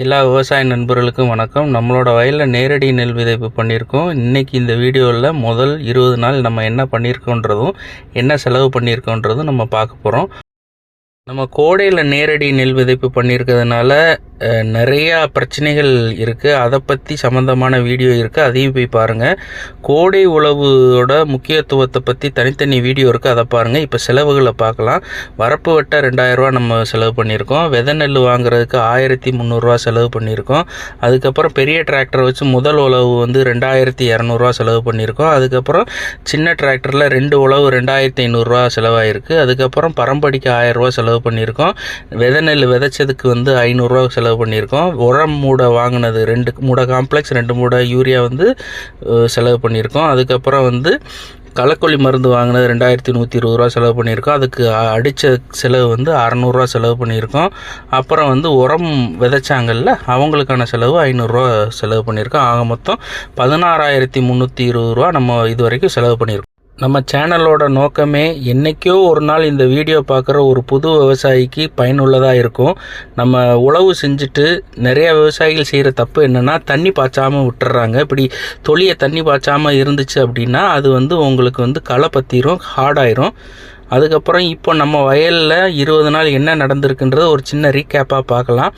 எல்லா விவசாய நண்பர்களுக்கும் வணக்கம். நம்மளோட வயலில் நேரடி நெல் விதைப்பு பண்ணியிருக்கோம். இன்றைக்கி இந்த வீடியோவில் முதல் 20 நாள் நம்ம என்ன பண்ணியிருக்கோன்றதும் என்ன செலவு பண்ணியிருக்கோன்றதும் நம்ம பார்க்க போகிறோம். நம்ம கோடையில் நேரடி நெல் விதைப்பு பண்ணியிருக்கிறதுனால நிறையா பிரச்சனைகள் இருக்குது. அதை பற்றி சம்மந்தமான வீடியோ இருக்குது, அதையும் போய் பாருங்கள். கோடை உழவோட முக்கியத்துவத்தை பற்றி தனித்தனி வீடியோ இருக்குது, அதை பாருங்கள். இப்போ செலவுகளை பார்க்கலாம். வரப்பு வெட்ட 2000 ரூபா நம்ம செலவு பண்ணியிருக்கோம். விதை நெல் வாங்குறதுக்கு 1300 ரூபா செலவு பண்ணியிருக்கோம். அதுக்கப்புறம் பெரிய டிராக்டர் வச்சு முதல் உழவு 2200 ரூபா செலவு பண்ணியிருக்கோம். அதுக்கப்புறம் சின்ன டிராக்டரில் 2 உழவு 2500 ரூபா செலவாயிருக்கு. அதுக்கப்புறம் பரம்படிக்கு 1000 ரூபா செலவு பண்ணியிருக்கோம். விதை நெல் விதைச்சதுக்கு 500 ரூபா செலவு பண்ணியிருக்கோம். உரம் மூடை வாங்கினது 2 மூடை காம்ப்ளெக்ஸ் 2 மூடை யூரியா செலவு பண்ணியிருக்கோம். அதுக்கப்புறம் களக்கொல்லி மருந்து வாங்கினது 2120 ரூபா செலவு பண்ணியிருக்கோம். அதுக்கு அடித்த செலவு 600 ரூபா செலவு பண்ணியிருக்கோம். அப்புறம் உரம் விதைச்சாங்கல்ல, அவங்களுக்கான செலவு 500 ரூபா செலவு பண்ணியிருக்கோம். ஆக மொத்தம் 16320 ரூபா நம்ம இது வரைக்கும் செலவு பண்ணியிருக்கோம். நம்ம சேனலோட நோக்கமே என்றைக்கோ ஒரு நாள் இந்த வீடியோ பார்க்குற ஒரு புது விவசாயிக்கு பயனுள்ளதாக இருக்கும். நம்ம உழவு செஞ்சுட்டு நிறையா விவசாயிகள் செய்கிற தப்பு என்னென்னா, தண்ணி பாய்ச்சாமல் விட்டுறாங்க. இப்படி தொழியை தண்ணி பாய்ச்சாமல் இருந்துச்சு அப்படின்னா அது உங்களுக்கு களை பற்றிரும், ஹார்டாயிரும். அதுக்கப்புறம் இப்போ நம்ம வயலில் 20 நாள் என்ன நடந்திருக்குன்றது ஒரு சின்ன ரீகேப்பாக பார்க்கலாம்.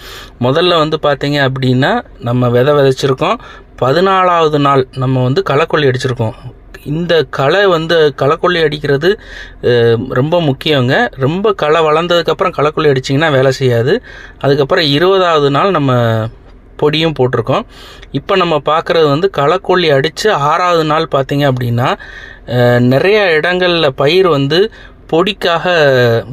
முதல்ல பார்த்தீங்க அப்படின்னா நம்ம விதைச்சிருக்கோம். 14வது நாள் நம்ம களக்கொல்லி அடிச்சிருக்கோம். இந்த களை களக்கொல்லி அடிக்கிறது ரொம்ப முக்கியங்க. ரொம்ப களை வளர்ந்ததுக்கப்புறம் களக்கொல்லி அடிச்சிங்கன்னா வேலை செய்யாது. அதுக்கப்புறம் 20வது நாள் நம்ம பொடியும் போட்டிருக்கோம். இப்போ நம்ம பார்க்குறது களக்கொல்லி அடித்து 6வது நாள் பார்த்திங்க அப்படின்னா நிறைய இடங்களில் பயிர் பொடிக்காக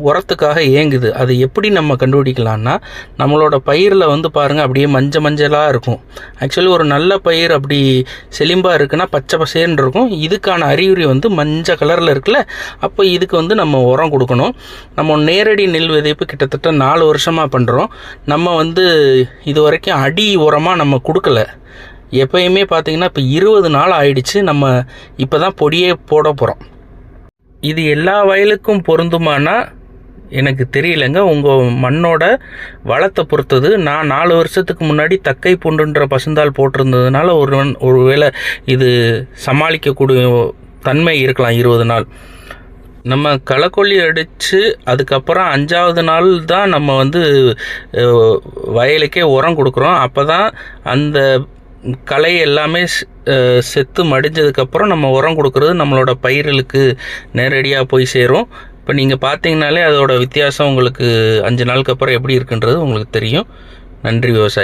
உரத்துக்காக ஏங்குது. அது எப்படி நம்ம கண்டுபிடிக்கலான்னா, நம்மளோட பயிரில் பாருங்கள் அப்படியே மஞ்சளாக இருக்கும். ஆக்சுவலி ஒரு நல்ல பயிர் அப்படி செழிம்பாக இருக்குன்னா பச்சை பசேன்னு இருக்கும். இதுக்கான அறிகுறி மஞ்சள் கலரில் இருக்குல்ல, அப்போ இதுக்கு நம்ம உரம் கொடுக்கணும். நம்ம நேரடி நெல் விதைப்பு கிட்டத்தட்ட 4 வருஷமாக பண்ணுறோம். நம்ம இது வரைக்கும் அடி உரமாக நம்ம கொடுக்கல. எப்பயுமே பார்த்திங்கன்னா இப்போ 20 நாள் ஆயிடுச்சு. நம்ம இப்போ தான் பொடியே போட போகிறோம். இது எல்லா வயலுக்கும் பொருந்துமானா எனக்கு தெரியலைங்க. உங்கள் மண்ணோட வளத்தை பொறுத்தது. நான் 4 வருஷத்துக்கு முன்னாடி தக்கை பூண்டுன்ற பசுந்தாள் போட்டிருந்ததுனால ஒருவேளை இது சமாளிக்கக்கூடிய தன்மை இருக்கலாம். 20 நாள் நம்ம களக்கொல்லி அடித்து அதுக்கப்புறம் 5வது நாள் தான் நம்ம வயலுக்கே உரம் கொடுக்குறோம். அப்போ தான் அந்த களை எல்லாமே செத்து மடிஞ்சதுக்கப்புறம் நம்ம உரம் கொடுக்குறது நம்மளோட பயிர்களுக்கு நேரடியாக போய் சேரும். இப்போ நீங்கள் பார்த்தீங்கனாலே அதோட வித்தியாசம் உங்களுக்கு 5 நாளுக்கு அப்புறம் எப்படி இருக்குன்றது உங்களுக்கு தெரியும். நன்றி விவசாயி.